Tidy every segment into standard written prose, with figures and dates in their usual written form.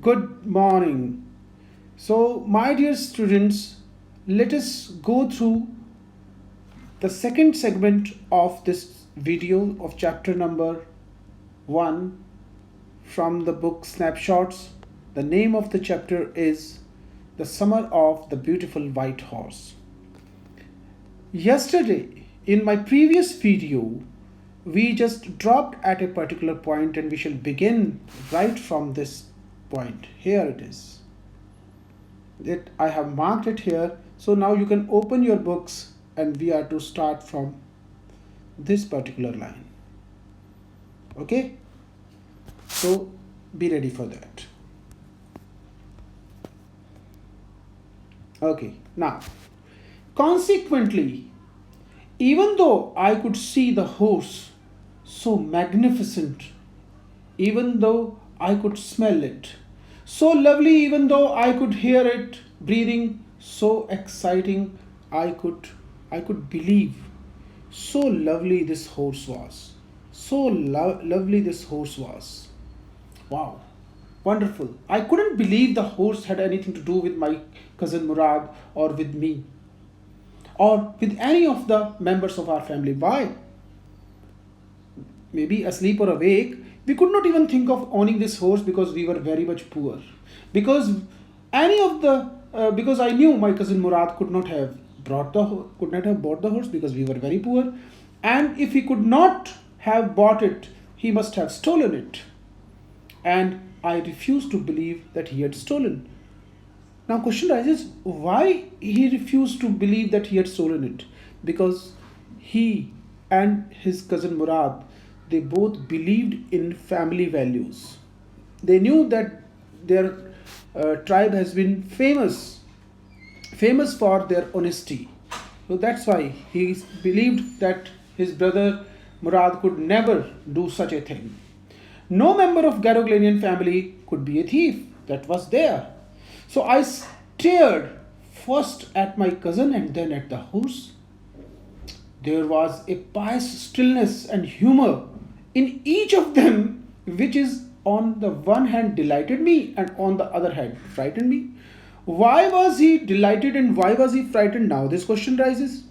Good morning. So, my dear students, let us go through the second segment of this video of chapter number 1 from the book Snapshots. The name of the chapter is The Summer of the Beautiful White Horse. Yesterday, in my previous video, we just dropped at a particular point and we shall begin right from this point. Here it is. I have marked it here. So now you can open your books and we are to start from this particular line. Okay? So be ready for that. Okay, now, consequently, even though I could see the horse so magnificent, even though I could smell it, so lovely, even though I could hear it breathing, so exciting, I could believe. So lovely this horse was. So lovely this horse was. Wow, wonderful. I couldn't believe the horse had anything to do with my cousin Murad or with me or with any of the members of our family. Why? Maybe asleep or awake, we could not even think of owning this horse because we were very much poor. Because because I knew my cousin Murad could not have bought the horse because we were very poor, and if he could not have bought it, he must have stolen it. And I refused to believe that he had stolen. Now question arises, why he refused to believe that he had stolen it? Because he and his cousin Murad, they both believed in family values. They knew that their tribe has been famous for their honesty. So that's why he believed that his brother Murad could never do such a thing. No member of Garoglanian family could be a thief. That was there. So I stared first at my cousin and then at the horse. There was a pious stillness and humor in each of them, which is on the one hand delighted me and on the other hand frightened me. Why was he delighted and why was he frightened? Now this question rises.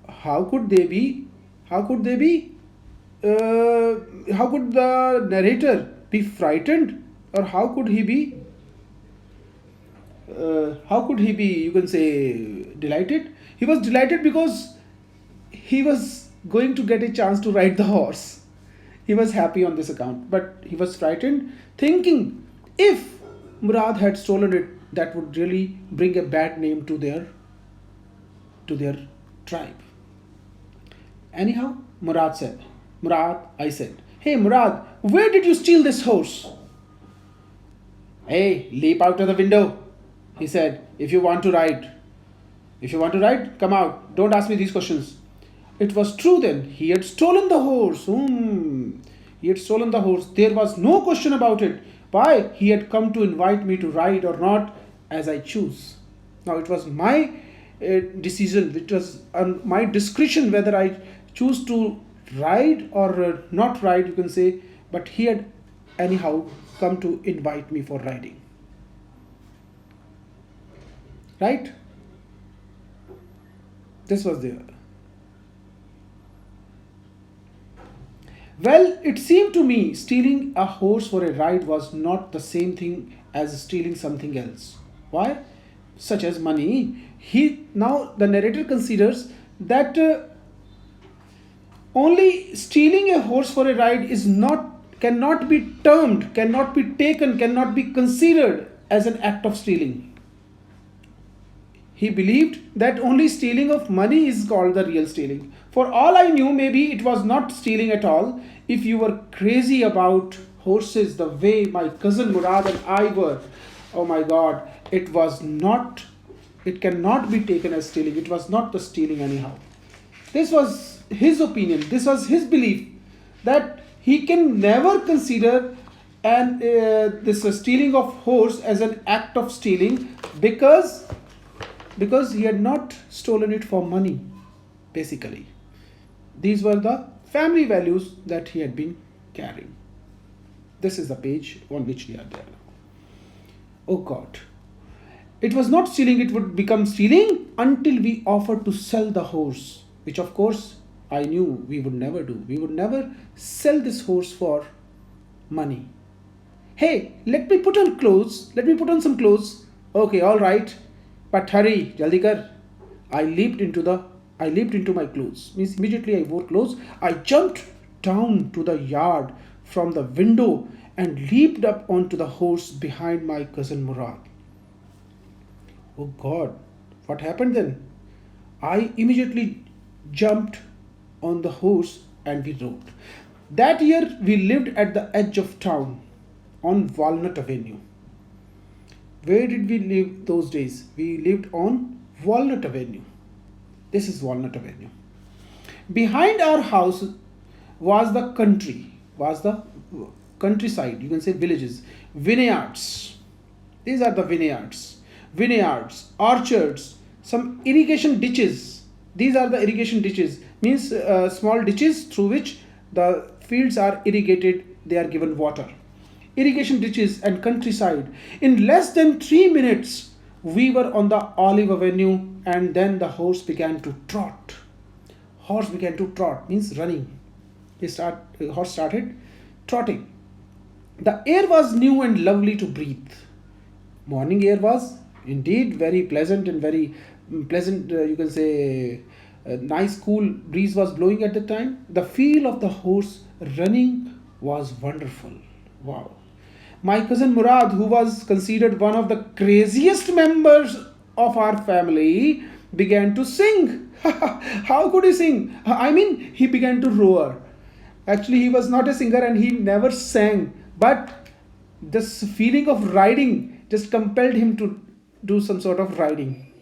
How could they be? How could the narrator be frightened, or how could he be you can say delighted? He was delighted because he was going to get a chance to ride the horse. He was happy on this account, but he was frightened, thinking if Murad had stolen it, that would really bring a bad name to their tribe. Anyhow, I said, "Hey Murad, where did you steal this horse?" "Hey, leap out of the window," he said, if you want to ride, come out. Don't ask me these questions. It was true then. He had stolen the horse. He had stolen the horse. There was no question about it. Why? He had come to invite me to ride or not as I choose. Now it was my decision, it was my discretion whether I choose to ride or not ride, you can say, but he had anyhow come to invite me for riding. Right? This was there. Well, it seemed to me stealing a horse for a ride was not the same thing as stealing something else. Why? Such as money. Now the narrator considers that only stealing a horse for a ride cannot be considered as an act of stealing. He believed that only stealing of money is called the real stealing. For all I knew, maybe it was not stealing at all. If you were crazy about horses the way my cousin Murad and I were, oh my God, it cannot be taken as stealing. It was not the stealing anyhow. This was his opinion. This was his belief that he can never consider this stealing of horse as an act of stealing because he had not stolen it for money, basically. These were the family values that he had been carrying. This is the page on which we are there now. Oh God. It was not stealing, it would become stealing until we offered to sell the horse, which of course I knew we would never do. We would never sell this horse for money. Hey, let me put on clothes. Let me put on some clothes. Okay, all right. But hurry, jaldi kar. I leaped into the I leaped into my clothes. Means immediately I wore clothes. I jumped down to the yard from the window and leaped up onto the horse behind my cousin Murad. Oh God, what happened then? I immediately jumped on the horse and we rode. That year we lived at the edge of town on Walnut Avenue. Where did we live those days? We lived on Walnut Avenue. This is Walnut Avenue. Behind our house was the countryside, you can say villages, vineyards. These are the vineyards, orchards, some irrigation ditches. These are the irrigation ditches, means small ditches through which the fields are irrigated, they are given water. Irrigation ditches and countryside. In less than 3 minutes, we were on the Olive Avenue, and then the horse began to trot. Horse began to trot, means running. Horse started trotting. The air was new and lovely to breathe. Morning air was indeed very pleasant and very pleasant, you can say a nice cool breeze was blowing at the time. The feel of the horse running was wonderful. Wow. My cousin Murad, who was considered one of the craziest members of our family, began to sing. How could he sing? I mean, he began to roar. Actually, he was not a singer and he never sang, but this feeling of riding just compelled him to do some sort of riding.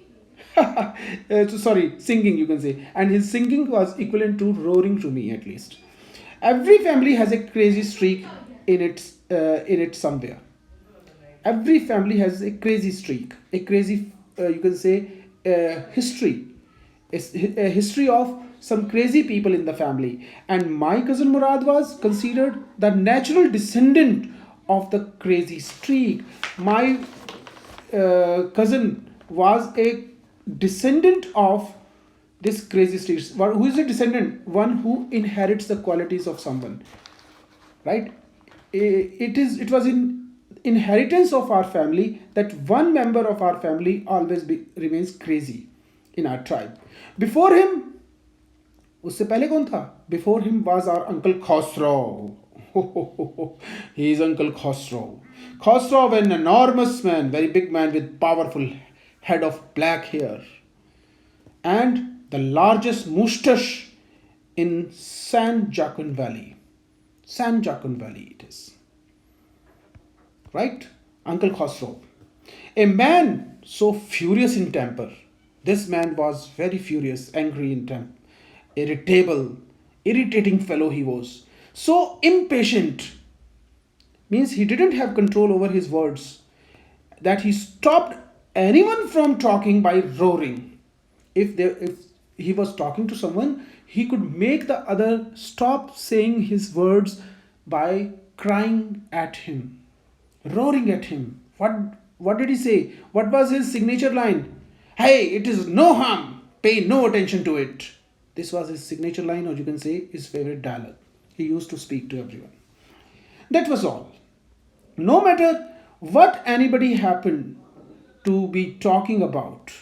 Sorry, singing, you can say. And his singing was equivalent to roaring to me, at least. Every family has a crazy streak in it somewhere. Every family has a crazy streak, a crazy, you can say, history. A history of some crazy people in the family. And my cousin Murad was considered the natural descendant of the crazy streak. My cousin was a descendant of this crazy streak. Who is a descendant? One who inherits the qualities of someone, right? It was in inheritance of our family that one member of our family always remains crazy in our tribe. Before him, उससे पहले कौन था? Before him was our Uncle Khosrow. He is Uncle Khosrow. Khosrow, an enormous man, very big man with powerful head of black hair and the largest moustache in San Joaquin Valley. San Joaquin Valley it is. Right? Uncle Khosrow. A man so furious in temper. This man was very furious, angry in temper, irritable, irritating fellow he was. So impatient, means he didn't have control over his words, that he stopped anyone from talking by roaring. If he was talking to someone, he could make the other stop saying his words by crying at him, roaring at him. What did he say? What was his signature line? Hey, it is no harm. Pay no attention to it. This was his signature line, or you can say his favorite dialogue. He used to speak to everyone. That was all. No matter what anybody happened to be talking about.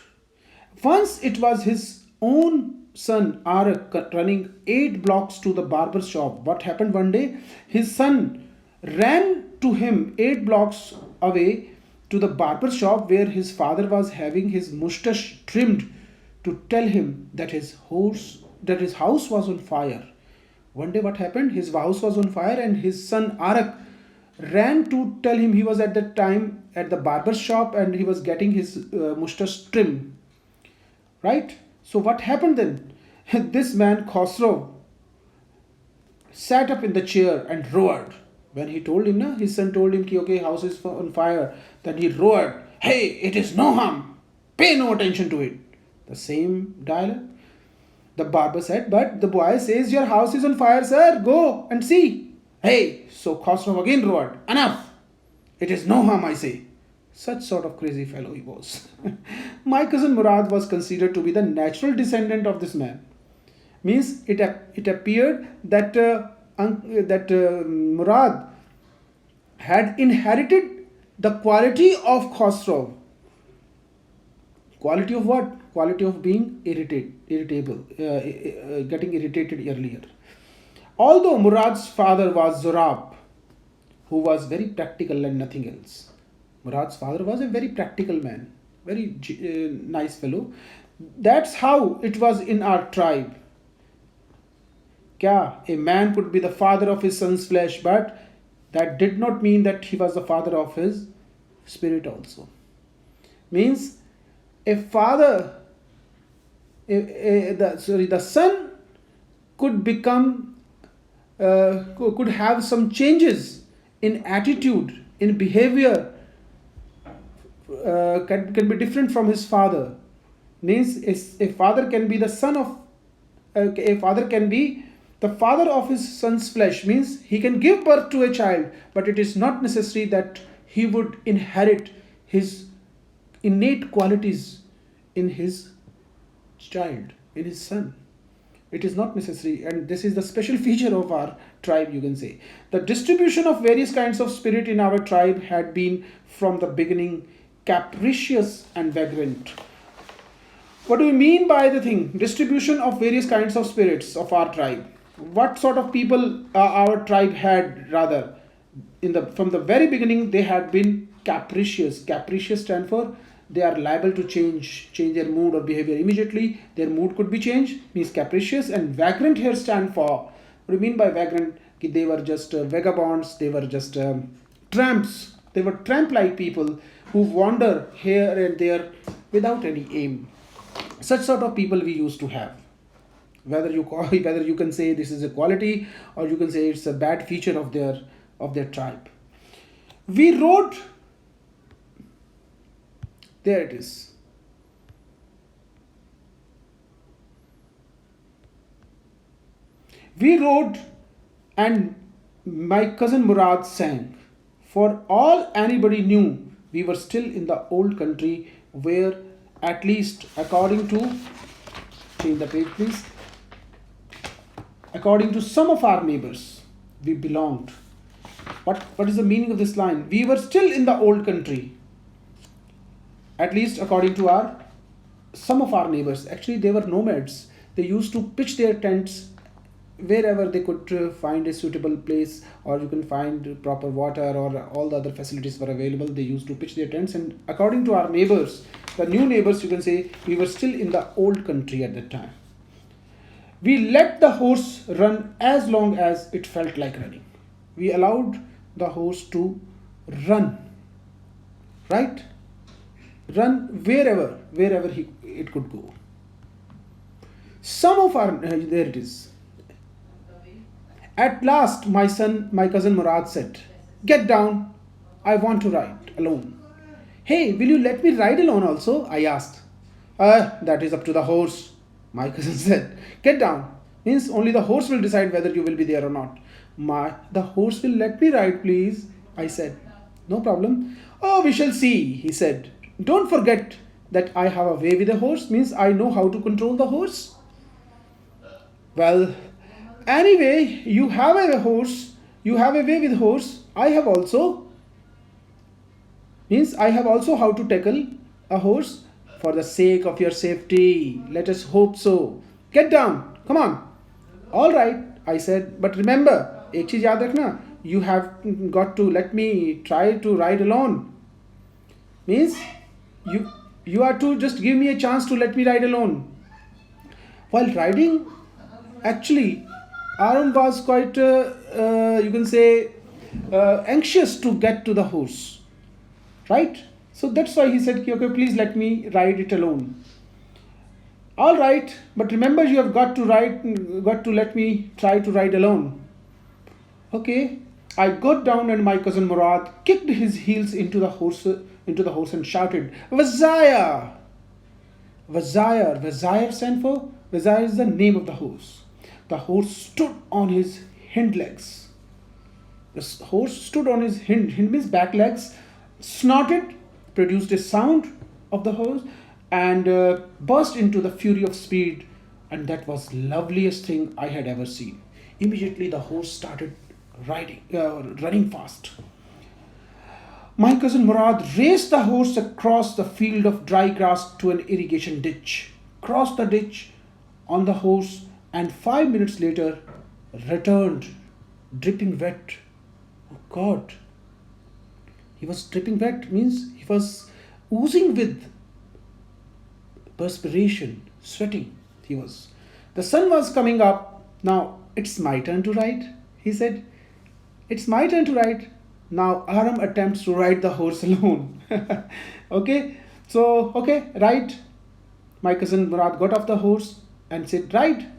Once it was his own son Arak running 8 blocks to the barber shop. What happened one day? His son ran to him 8 blocks away to the barber shop where his father was having his mustache trimmed to tell him that his house was on fire. One day what happened? His house was on fire and his son Arak ran to tell him. He was at that time at the barber shop and he was getting his mustache trim. Right? So what happened then? This man Khosrow sat up in the chair and roared. When he told him, his son told him, okay, house is on fire. Then he roared, hey, it is no harm. Pay no attention to it. The same dialogue. The barber said, but the boy says your house is on fire, sir. Go and see. Hey, so Khosrow again roared, enough! It is no harm, I say. Such sort of crazy fellow he was. My cousin Murad was considered to be the natural descendant of this man. Means it appeared that Murad had inherited the quality of Khosrow. Quality of what? Quality of being irritable, getting irritated earlier. Although Murad's father was Zorab, who was very practical and nothing else. Murad's father was a very practical man, very nice fellow. That's how it was in our tribe. Kya? A man could be the father of his son's flesh, but that did not mean that he was the father of his spirit also. Means a father, the son could become, could have some changes in attitude, in behavior, can be different from his father. Means a father can be the son of, a father can be the father of his son's flesh. Means he can give birth to a child, but it is not necessary that he would inherit his innate qualities in his child, in his son. It is not necessary, and this is the special feature of our tribe, you can say. The distribution of various kinds of spirit in our tribe had been from the beginning capricious and vagrant. What do we mean by the thing? Distribution of various kinds of spirits of our tribe. What sort of people our tribe had, rather? In the From the very beginning, they had been capricious. Capricious stand for they are liable to change their mood or behavior immediately. Their mood could be changed, means capricious. And vagrant here stand for, what do you mean by vagrant? They were just vagabonds, they were just tramps. They were tramp like people who wander here and there without any aim. Such sort of people we used to have. Whether you can say this is a quality, or you can say it's a bad feature of their tribe. We rode, there it is. We rode, and my cousin Murad sang. For all anybody knew, we were still in the old country where, at least according to, change the page please, according to some of our neighbors, we belonged. What is the meaning of this line? We were still in the old country. At least according to some of our neighbors. Actually, they were nomads. They used to pitch their tents wherever they could find a suitable place, or you can find proper water, or all the other facilities were available. They used to pitch their tents, and according to our neighbors, the new neighbors, you can say, we were still in the old country at that time. We let the horse run as long as it felt like running. We allowed the horse to run, right? Run wherever it could go. Some of our, there it is. At last, my cousin Murad said, "Get down, I want to ride alone." "Hey, will you let me ride alone also?" I asked. That is up to the horse, my cousin said. "Get down." Means only the horse will decide whether you will be there or not. The horse will let me ride, please, I said. "No problem." "Oh, we shall see," he said. "Don't forget that I have a way with a horse," means I know how to control the horse. "Well, anyway, you have a horse, you have a way with horse. I have also, means I have also how to tackle a horse. For the sake of your safety, let us hope so. Get down, come on." "All right," I said, "but remember, एक चीज याद रखना, you have got to let me try to ride alone." Means you are to just give me a chance to let me ride alone. While riding, actually, Aaron was quite, you can say, anxious to get to the horse, right? So that's why he said, "Okay, please let me ride it alone." "All right, but remember, you have got to let me try to ride alone." "Okay." I got down, and my cousin Murad kicked his heels into the horse and shouted, "Vazaya!" Vazire stand for, Vazire is the name of the horse. The horse stood on his hind legs. The horse stood on his hind means back legs, snorted, produced a sound of the horse, and burst into the fury of speed. And that was loveliest thing I had ever seen. Immediately the horse started running fast. My cousin Murad raced the horse across the field of dry grass to an irrigation ditch, crossed the ditch on the horse, and 5 minutes later returned, dripping wet. Oh God, he was dripping wet, means he was oozing with perspiration, sweating. He was. The sun was coming up. Now it's my turn to ride, he said. It's my turn to ride. Now Aram attempts to ride the horse alone. Okay, so, okay, ride. My cousin Murad got off the horse and said, ride.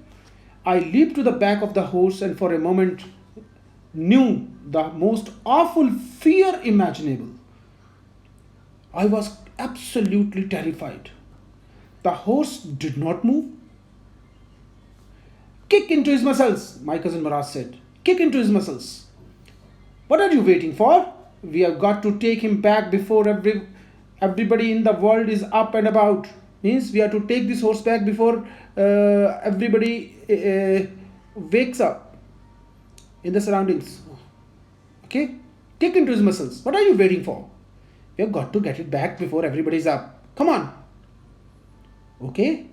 I leaped to the back of the horse and for a moment knew the most awful fear imaginable. I was absolutely terrified. The horse did not move. Kick into his muscles, my cousin Murad said. Kick into his muscles. What are you waiting for? We have got to take him back before everybody in the world is up and about. Means we have to take this horse back before everybody wakes up in the surroundings. Okay? Kick into his muscles. What are you waiting for? We have got to get it back before everybody's up. Come on. Okay?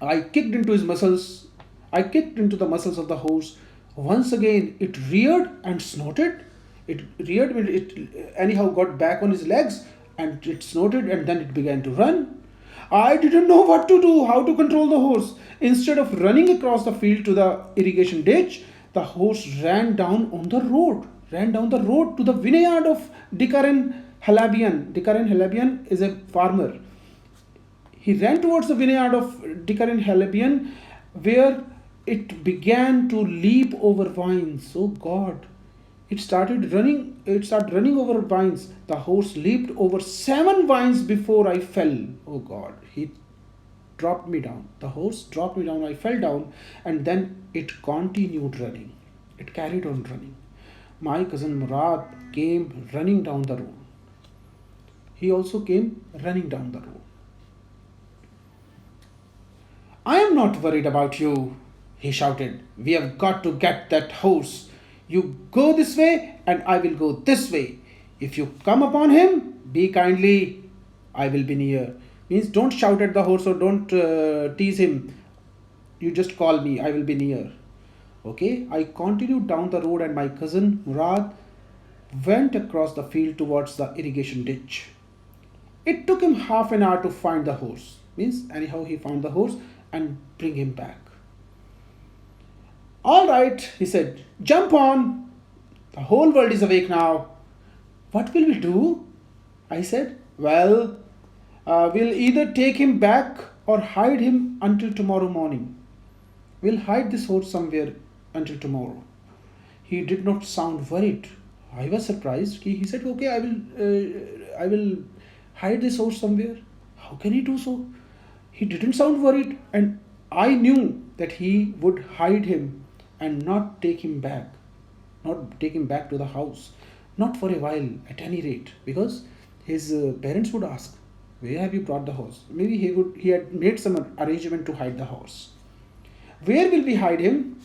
I kicked into his muscles. I kicked into the muscles of the horse. Once again, it reared and snorted. It reared, it anyhow got back on his legs and it snorted and then it began to run. I didn't know what to do, how to control the horse. Instead of running across the field to the irrigation ditch, the horse ran down the road to the vineyard of Dikaran Halabian. Dikaran Halabian is a farmer. He ran towards the vineyard of Dikaran Halabian where it began to leap over vines. Oh God. It started running over vines. The horse leaped over 7 vines before I fell. Oh God. He dropped me down. The horse dropped me down. I fell down and then it continued running. It carried on running. My cousin Murad came running down the road. He also came running down the road. I am not worried about you, he shouted. We have got to get that horse. You go this way and I will go this way. If you come upon him, be kindly, I will be near. Means don't shout at the horse or don't tease him. You just call me, I will be near. Okay, I continued down the road and my cousin Murad went across the field towards the irrigation ditch. It took him half an hour to find the horse. Means anyhow he found the horse and bring him back. All right, he said, jump on. The whole world is awake now. What will we do? I said, well, we'll either take him back or hide him until tomorrow morning. We'll hide this horse somewhere until tomorrow. He did not sound worried. I was surprised. He said, okay, I will hide this horse somewhere. How can he do so? He didn't sound worried and I knew that he would hide him and not take him back to the house, not for a while at any rate, because his parents would ask, where have you brought the horse? Maybe he had made some arrangement to hide the horse. Where will we hide him?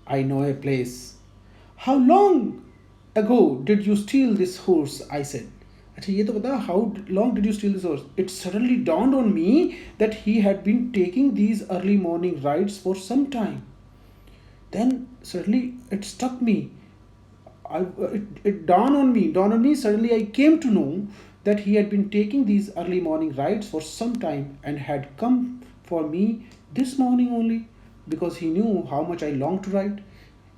I know a place. How long ago did you steal this horse? I said. अच्छा ये तो बता, how long did you steal this horse? It suddenly dawned on me that he had been taking these early morning rides for some time. Then suddenly it struck me. It dawned on me. Suddenly I came to know that he had been taking these early morning rides for some time and had come for me this morning only because he knew how much I longed to ride.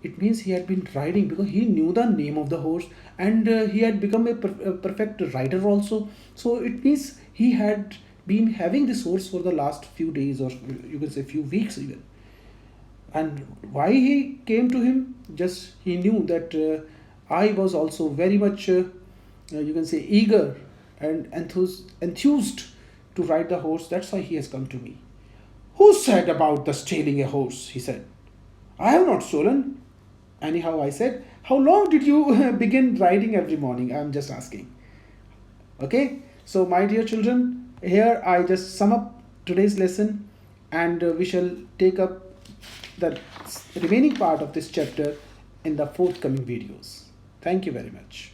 It means he had been riding because he knew the name of the horse and he had become a perfect rider also. So it means he had been having this horse for the last few days or you can say few weeks even. And why he came to him? Just he knew that I was also very much, you can say, eager and enthused to ride the horse. That's why he has come to me. Who said about the stealing a horse? He said. I have not stolen. Anyhow, I said, how long did you begin writing every morning? I'm just asking. Okay, so my dear children, here I just sum up today's lesson, and we shall take up the remaining part of this chapter in the forthcoming videos. Thank you very much.